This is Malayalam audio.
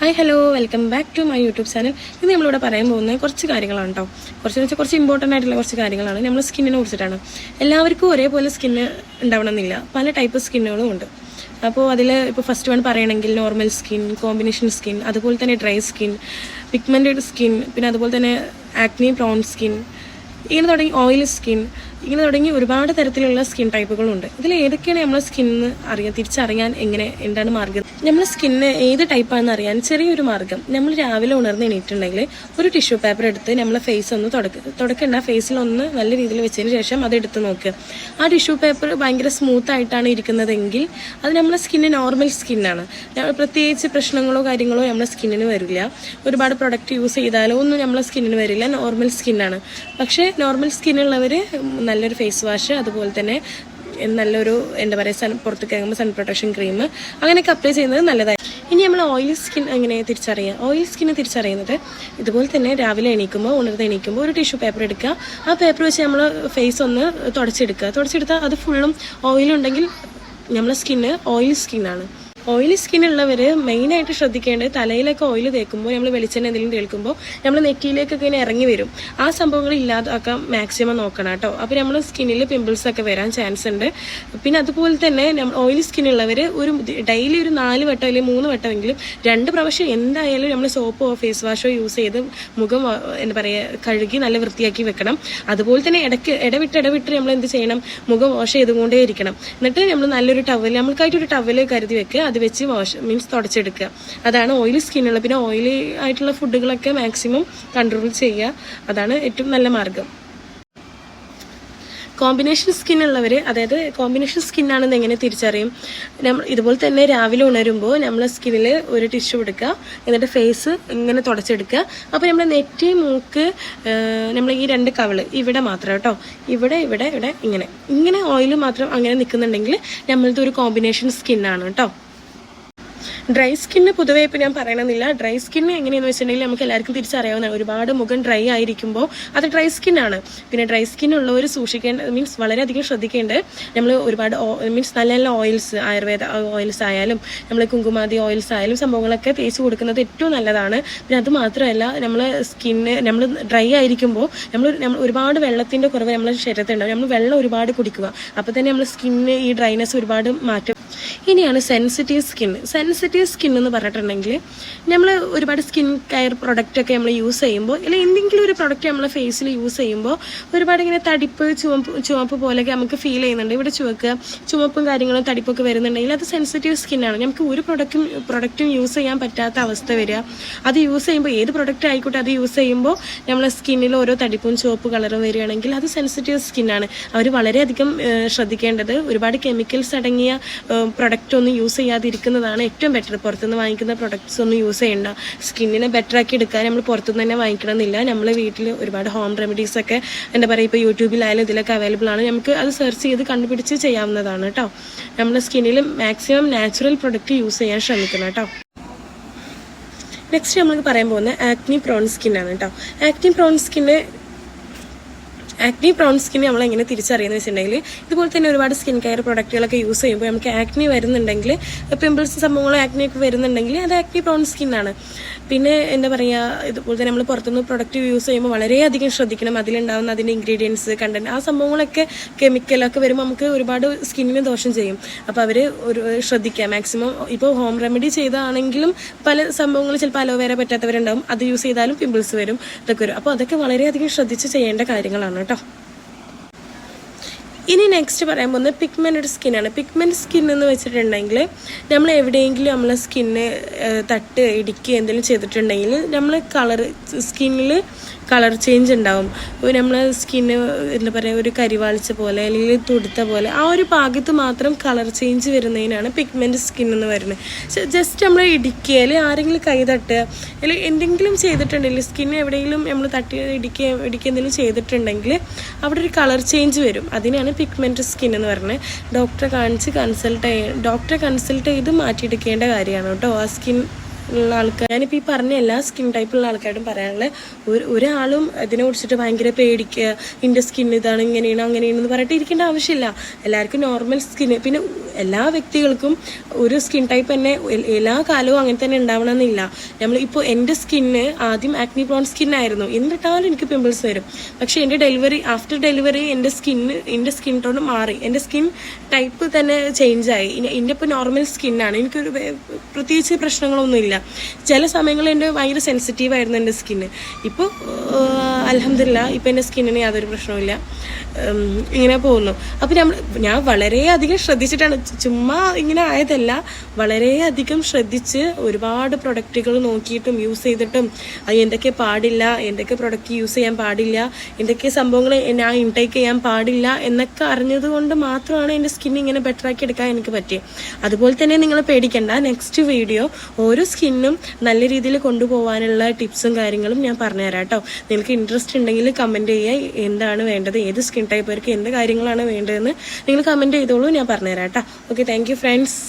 Hi hello welcome back to my YouTube channel. ഇന്ന് നമ്മളിവിടെ പറയാൻ പോകുന്നത് കുറച്ച് കാര്യങ്ങളാണ് കേട്ടോ. കുറച്ച് ഇമ്പോർട്ടൻ്റ് ആയിട്ടുള്ള കുറച്ച് കാര്യങ്ങളാണ്. നമ്മൾ സ്കിന്നിനെ കുറിച്ചിട്ടാണ്. എല്ലാവർക്കും ഒരേപോലെ സ്കിന്ന് ഉണ്ടാവണമെന്നില്ല, പല ടൈപ്പ് സ്കിന്നുകളും ഉണ്ട്. അപ്പോൾ അതിൽ ഇപ്പോൾ ഫസ്റ്റ് വൺ പറയണമെങ്കിൽ നോർമൽ സ്കിൻ, കോമ്പിനേഷൻ സ്കിൻ, അതുപോലെ തന്നെ ഡ്രൈ സ്കിൻ, പിഗ്മെൻറ്റഡ് സ്കിൻ, പിന്നെ അതുപോലെ തന്നെ ആക്നി പ്രോൺ സ്കിൻ, ഇങ്ങനെ തുടങ്ങി ഓയിൽ സ്കിൻ, ഇങ്ങനെ തുടങ്ങി ഒരുപാട് തരത്തിലുള്ള സ്കിൻ ടൈപ്പുകളുണ്ട്. ഇതിൽ ഏതൊക്കെയാണ് നമ്മളെ സ്കിന്ന് തിരിച്ചറിയാൻ എന്താണ് മാർഗം? നമ്മളെ സ്കിന്ന് ഏത് ടൈപ്പാണെന്ന് അറിയാൻ ചെറിയൊരു മാർഗം. നമ്മൾ രാവിലെ ഉണർന്ന് എണീറ്റുണ്ടെങ്കിൽ ഒരു ടിഷ്യൂ പേപ്പർ എടുത്ത് നമ്മളെ ഫേസ് ഒന്ന് തുടക്കേണ്ട, ഫേസിൽ ഒന്ന് നല്ല രീതിയിൽ വെച്ചതിന് ശേഷം അത് എടുത്ത് നോക്കുക. ആ ടിഷ്യൂ പേപ്പർ ഭയങ്കര സ്മൂത്ത് ആയിട്ടാണ് ഇരിക്കുന്നതെങ്കിൽ അത് നമ്മളെ സ്കിന്ന് നോർമൽ സ്കിന്നാണ്. പ്രത്യേകിച്ച് പ്രശ്നങ്ങളോ കാര്യങ്ങളോ നമ്മളെ സ്കിന്നിന് വരില്ല. ഒരുപാട് പ്രൊഡക്റ്റ് യൂസ് ചെയ്താലോ ഒന്നും നമ്മളെ സ്കിന്നിന് വരില്ല, നോർമൽ സ്കിന്നാണ്. പക്ഷേ നോർമൽ സ്കിന്നുള്ളവർ നല്ലൊരു ഫേസ് വാഷ്, അതുപോലെ തന്നെ നല്ലൊരു പുറത്തേക്ക് ഇറങ്ങുമ്പോൾ സൺ പ്രൊട്ടക്ഷൻ ക്രീം അങ്ങനെയൊക്കെ അപ്ലൈ ചെയ്യുന്നത് നല്ലതായി. ഇനി നമ്മൾ ഓയിൽ സ്കിൻ എങ്ങനെ തിരിച്ചറിയാം? ഓയിൽ സ്കിന്ന് തിരിച്ചറിയുന്നത് ഇതുപോലെ തന്നെ രാവിലെ ഉണർന്ന് എണീക്കുമ്പോൾ ഒരു ടിഷ്യൂ പേപ്പർ എടുക്കുക. ആ പേപ്പർ വെച്ച് നമ്മൾ ഫേസ് ഒന്ന് തുടച്ചെടുത്താൽ അത് ഫുള്ളും ഓയിലുണ്ടെങ്കിൽ നമ്മളെ സ്കിന്ന് ഓയിൽ സ്കിന്നാണ്. ഓയിലി സ്കിന്നുള്ളവർ മെയിനായിട്ട് ശ്രദ്ധിക്കേണ്ടത് തലയിലൊക്കെ ഓയിൽ തേക്കുമ്പോൾ, നമ്മൾ വെളിച്ചെണ്ണ എന്തെങ്കിലും തേക്കുമ്പോൾ നമ്മൾ നെറ്റിയിലേക്കൊക്കെ ഇങ്ങനെ ഇറങ്ങി വരും. ആ സംഭവങ്ങൾ ഇല്ലാതാക്കാൻ മാക്സിമം നോക്കണം കേട്ടോ. അപ്പോൾ നമ്മൾ സ്കിന്നിൽ പിമ്പിൾസ് ഒക്കെ വരാൻ ചാൻസ് ഉണ്ട്. പിന്നെ അതുപോലെ തന്നെ ഓയിലി സ്കിന്നുള്ളവർ ഡെയിലി ഒരു 4 വട്ടം അല്ലെങ്കിൽ 3 വട്ടമെങ്കിലും 2 പ്രാവശ്യം എന്തായാലും നമ്മൾ സോപ്പോ ഫേസ് വാഷോ യൂസ് ചെയ്ത് മുഖം കഴുകി നല്ല വൃത്തിയാക്കി വെക്കണം. അതുപോലെ തന്നെ ഇടവിട്ട് നമ്മൾ എന്ത് ചെയ്യണം? മുഖം വാഷ് ചെയ്തുകൊണ്ടേ ഇരിക്കണം. എന്നിട്ട് നമ്മൾ നല്ലൊരു ടവൽ, നമ്മൾക്കായിട്ടൊരു ടവൽ കരുതി വെക്കുക, അത് വെച്ച് തുടച്ചെടുക്കുക. അതാണ് ഓയിലി സ്കിന്നുള്ള. പിന്നെ ഓയിലി ആയിട്ടുള്ള ഫുഡുകളൊക്കെ മാക്സിമം കൺട്രോൾ ചെയ്യുക. അതാണ് ഏറ്റവും നല്ല മാർഗം. കോമ്പിനേഷൻ സ്കിന്നുള്ളവർ, അതായത് കോമ്പിനേഷൻ സ്കിന്നാണെന്ന് എങ്ങനെ തിരിച്ചറിയും? നമ്മൾ ഇതുപോലെ തന്നെ രാവിലെ ഉണരുമ്പോൾ നമ്മളെ സ്കിന്നിൽ ഒരു ടിഷ്യൂ എടുക്കുക, എന്നിട്ട് ഫേസ് ഇങ്ങനെ തുടച്ചെടുക്കുക. അപ്പോൾ നമ്മുടെ നെറ്റി, മൂക്ക്, നമ്മൾ ഈ 2 കവിള് ഇവിടെ മാത്രം കേട്ടോ, ഇവിടെ ഇങ്ങനെ ഓയിൽ മാത്രം അങ്ങനെ നിൽക്കുന്നുണ്ടെങ്കിൽ നമ്മളത് ഒരു കോമ്പിനേഷൻ സ്കിന്നാണ് കേട്ടോ. ഡ്രൈ സ്കിന്ന് പൊതുവേ ഇപ്പോൾ ഞാൻ പറയണമെന്നില്ല. ഡ്രൈ സ്കിന്ന് എങ്ങനെയാണെന്ന് വെച്ചിട്ടുണ്ടെങ്കിൽ നമുക്ക് എല്ലാവർക്കും തിരിച്ചറിയാവുന്നതാണ്. ഒരുപാട് മുഖം ഡ്രൈ ആയിരിക്കുമ്പോൾ അത് ഡ്രൈ സ്കിന്നാണ്. പിന്നെ ഡ്രൈ സ്കിന്നുള്ളവർ വളരെയധികം ശ്രദ്ധിക്കേണ്ടത്, നമ്മൾ ഒരുപാട് നല്ല നല്ല ഓയിൽസ്, ആയുർവേദ ഓയിൽസ് ആയാലും നമ്മൾ കുങ്കുമാതി ഓയിൽസ് ആയാലും സംഭവങ്ങളൊക്കെ തേച്ച് കൊടുക്കുന്നത് ഏറ്റവും നല്ലതാണ്. പിന്നെ അത് മാത്രമല്ല, നമ്മൾ ഡ്രൈ ആയിരിക്കുമ്പോൾ നമ്മൾ ഒരുപാട് വെള്ളത്തിൻ്റെ കുറവ് നമ്മുടെ ശരീരത്തിലുണ്ടാവും. നമ്മൾ വെള്ളം ഒരുപാട് കുടിക്കുക. അപ്പോൾ തന്നെ നമ്മുടെ സ്കിന്നിന് ഈ ഡ്രൈനെസ് ഒരുപാട് മാറ്റും. ഇനിയാണ് സെൻസിറ്റീവ് സ്കിൻ എന്ന് പറഞ്ഞിട്ടുണ്ടെങ്കിൽ, നമ്മൾ ഒരുപാട് സ്കിൻ കെയർ പ്രൊഡക്റ്റൊക്കെ നമ്മൾ യൂസ് ചെയ്യുമ്പോൾ, അല്ലെങ്കിൽ എന്തെങ്കിലും ഒരു പ്രൊഡക്റ്റ് നമ്മളെ ഫേസിൽ യൂസ് ചെയ്യുമ്പോൾ ഒരുപാട് ഇങ്ങനെ തടിപ്പ്, ചുവപ്പ് പോലെയൊക്കെ നമുക്ക് ഫീൽ ചെയ്യുന്നുണ്ട്. ഇവിടെ ചുവപ്പും കാര്യങ്ങളും തടിപ്പൊക്കെ വരുന്നുണ്ടെങ്കിൽ അത് സെൻസിറ്റീവ് സ്കിന്നാണ്. നമുക്ക് ഒരു പ്രൊഡക്റ്റും യൂസ് ചെയ്യാൻ പറ്റാത്ത അവസ്ഥ വരിക. അത് യൂസ് ചെയ്യുമ്പോൾ, ഏത് പ്രൊഡക്റ്റ് ആയിക്കോട്ടെ, അത് യൂസ് ചെയ്യുമ്പോൾ നമ്മളെ സ്കിന്നിൽ ഓരോ തടിപ്പും ചുവപ്പ് കളറും വരികയാണെങ്കിൽ അത് സെൻസിറ്റീവ് സ്കിന്നാണ്. അവർ വളരെയധികം ശ്രദ്ധിക്കേണ്ടത്, ഒരുപാട് കെമിക്കൽസ് അടങ്ങിയ പ്രൊഡക്റ്റ് ഒന്നും യൂസ് ചെയ്യാതിരിക്കുന്നതാണ് ഏറ്റവും ബെറ്റർ. പുറത്തുനിന്ന് വാങ്ങിക്കുന്ന പ്രൊഡക്ട്സ് ഒന്നും യൂസ് ചെയ്യണ്ട. സ്കിന്നിനെ ബെറ്റർ ആക്കി എടുക്കാൻ നമ്മൾ പുറത്തുനിന്ന് തന്നെ വാങ്ങിക്കണമെന്നില്ല. നമ്മൾ വീട്ടിൽ ഒരുപാട് ഹോം റെമഡീസ് ഒക്കെ ഇപ്പോൾ യൂട്യൂബിലായാലും ഇതിലൊക്കെ അവൈലബിൾ ആണ്. നമുക്ക് അത് സെർച്ച് ചെയ്ത് കണ്ടുപിടിച്ച് ചെയ്യാവുന്നതാണ് കേട്ടോ. നമ്മുടെ സ്കിന്നിൽ മാക്സിമം നാച്ചുറൽ പ്രൊഡക്റ്റ് യൂസ് ചെയ്യാൻ ശ്രമിക്കണം കേട്ടോ. നെക്സ്റ്റ് നമുക്ക് പറയാൻ പോകുന്നത് ആക്നി പ്രോൺ സ്കിന്നാണ് കേട്ടോ. ആക്നി പ്രോൺ സ്കിൻ നമ്മൾ എങ്ങനെ തിരിച്ചറിയുന്നത് വെച്ചിട്ടുണ്ടെങ്കിൽ, ഇതുപോലെ തന്നെ ഒരുപാട് സ്കിൻ കെയർ പ്രൊഡക്റ്റുകളൊക്കെ യൂസ് ചെയ്യുമ്പോൾ നമുക്ക് ആക്നി വരുന്നുണ്ടെങ്കിൽ, പിമ്പിൾസ് സംഭവങ്ങളോ ആക്നിയൊക്കെ വരുന്നുണ്ടെങ്കിൽ അത് ആക്നി പ്രോൺ സ്കിന്നാണ്. പിന്നെ ഇതുപോലെ തന്നെ നമ്മൾ പുറത്തുനിന്ന് പ്രൊഡക്റ്റ് യൂസ് ചെയ്യുമ്പോൾ വളരെയധികം ശ്രദ്ധിക്കണം. അതിലുണ്ടാകുന്ന അതിൻ്റെ ഇൻഗ്രീഡിയൻസ്, കണ്ടന്റ്, ആ സംഭവങ്ങളൊക്കെ കെമിക്കലൊക്കെ വരുമ്പോൾ നമുക്ക് ഒരുപാട് സ്കിന്നിന് ദോഷം ചെയ്യും. അപ്പോൾ അവർ ശ്രദ്ധിക്കുക മാക്സിമം. ഇപ്പോൾ ഹോം റെമഡി ചെയ്താണെങ്കിലും പല സംഭവങ്ങൾ, ചിലപ്പോൾ അലോവേര പറ്റാത്തവരുണ്ടാവും, അത് യൂസ് ചെയ്താലും പിമ്പിൾസ് വരും, ഇതൊക്കെ വരും. അപ്പോൾ അതൊക്കെ വളരെയധികം ശ്രദ്ധിച്ച് ചെയ്യേണ്ട കാര്യങ്ങളാണ് കേട്ടോ. ഇനി നെക്സ്റ്റ് പറയാൻ പോകുന്നത് പിഗ്മെൻറ്റഡ് സ്കിന്നാണ്. പിഗ്മെൻറ്റ് സ്കിൻ എന്ന് വെച്ചിട്ടുണ്ടെങ്കിൽ, നമ്മൾ എവിടെയെങ്കിലും നമ്മളെ സ്കിന്ന് ഇടിക്കുക എന്തെങ്കിലും ചെയ്തിട്ടുണ്ടെങ്കിൽ നമ്മൾ സ്കിന്നിൽ കളർ ചേഞ്ച് ഉണ്ടാവും. നമ്മളെ സ്കിന്ന് ഒരു കരിവാളിച്ച പോലെ അല്ലെങ്കിൽ തുടുത്ത പോലെ ആ ഒരു ഭാഗത്ത് മാത്രം കളർ ചേഞ്ച് വരുന്നതിനാണ് പിഗ്മെൻറ്റ് സ്കിൻ എന്ന് പറയുന്നത്. ജസ്റ്റ് നമ്മൾ ഇടിക്കുക, അല്ലെങ്കിൽ ആരെങ്കിലും കൈ തട്ടുക, അല്ലെങ്കിൽ എന്തെങ്കിലും ചെയ്തിട്ടുണ്ടെങ്കിൽ, സ്കിന്ന് എവിടെയെങ്കിലും നമ്മൾ ഇടിക്കുക എന്തെങ്കിലും ചെയ്തിട്ടുണ്ടെങ്കിൽ അവിടെ ഒരു കളർ ചേഞ്ച് വരും. അതിനാണ് പിഗ്മെൻറ്റ് സ്കിൻ എന്ന് പറയുന്നത്. ഡോക്ടറെ കൺസൾട്ട് ചെയ്ത് മാറ്റിയെടുക്കേണ്ട കാര്യമാണ് കേട്ടോ. ആ സ്കിൻ ഉള്ള ആൾക്കാർ, ഞാനിപ്പോൾ ഈ പറഞ്ഞ എല്ലാ സ്കിൻ ടൈപ്പുള്ള ആൾക്കാരോടും പറയാനുള്ളത് ഒരാളും ഇതിനെ കുറിച്ചിട്ട് ഭയങ്കര പേടിക്കുക, എൻ്റെ സ്കിൻ ഇതാണ് ഇങ്ങനെയാണ് അങ്ങനെയാണെന്ന് പറഞ്ഞിട്ട് ഇരിക്കേണ്ട ആവശ്യമില്ല. എല്ലാവർക്കും നോർമൽ സ്കിൻ, പിന്നെ എല്ലാ വ്യക്തികൾക്കും ഒരു സ്കിൻ ടൈപ്പ് തന്നെ എല്ലാ കാലവും അങ്ങനെ തന്നെ ഉണ്ടാവണമെന്നില്ല. നമ്മൾ ഇപ്പോൾ എൻ്റെ സ്കിന്ന് ആദ്യം ആക്നി പ്രോൺ സ്കിന്നായിരുന്നു, എന്നിട്ടാലും എനിക്ക് പിമ്പിൾസ് വരും. പക്ഷേ എൻ്റെ ആഫ്റ്റർ ഡെലിവറി എൻ്റെ സ്കിൻ ടോൺ മാറി, എൻ്റെ സ്കിൻ ടൈപ്പ് തന്നെ ചേഞ്ച് ആയി. എൻ്റെ ഇപ്പോൾ നോർമൽ സ്കിന്നാണ്, എനിക്കൊരു പ്രത്യേകിച്ച് പ്രശ്നങ്ങളൊന്നുമില്ല. ചില സമയങ്ങളിൽ എൻ്റെ ഭയങ്കര സെൻസിറ്റീവായിരുന്നു എൻ്റെ സ്കിന്ന്. ഇപ്പോൾ അൽഹംദുലില്ലാ ഇപ്പോൾ എൻ്റെ സ്കിന്നിന് യാതൊരു പ്രശ്നവുമില്ല, ഇങ്ങനെ പോകുന്നു. അപ്പോൾ ഞാൻ വളരെയധികം ശ്രദ്ധിച്ചിട്ടാണ്, ചുമ്മാ ഇങ്ങനെ ആയതല്ല, വളരെയധികം ശ്രദ്ധിച്ച് ഒരുപാട് പ്രൊഡക്റ്റുകൾ നോക്കിയിട്ടും യൂസ് ചെയ്തിട്ടും അത് എന്തൊക്കെ പാടില്ല, എന്തൊക്കെ പ്രൊഡക്റ്റ് യൂസ് ചെയ്യാൻ പാടില്ല, എന്തൊക്കെ സംഭവങ്ങൾ ഞാൻ ഇൻടേക്ക് ചെയ്യാൻ പാടില്ല എന്നൊക്കെ അറിഞ്ഞതുകൊണ്ട് മാത്രമാണ് എൻ്റെ സ്കിൻ ഇങ്ങനെ ബെറ്ററാക്കി എടുക്കാൻ എനിക്ക് പറ്റിയത്. അതുപോലെ തന്നെ നിങ്ങൾ പേടിക്കേണ്ട, നെക്സ്റ്റ് വീഡിയോ ഓരോ സ്കിന്നും നല്ല രീതിയിൽ കൊണ്ടുപോകാനുള്ള ടിപ്സും കാര്യങ്ങളും ഞാൻ പറഞ്ഞുതരാം കേട്ടോ. നിങ്ങൾക്ക് ഇൻട്രസ്റ്റ് ഉണ്ടെങ്കിൽ കമൻറ്റ് ചെയ്യുക, എന്താണ് വേണ്ടത്, ഏത് സ്കിൻ ടൈപ്പർക്ക് എന്ത് കാര്യങ്ങളാണ് വേണ്ടതെന്ന് നിങ്ങൾ കമൻറ്റ് ചെയ്തോളൂ, ഞാൻ പറഞ്ഞുതരാം കേട്ടോ. Okay, thank you friends.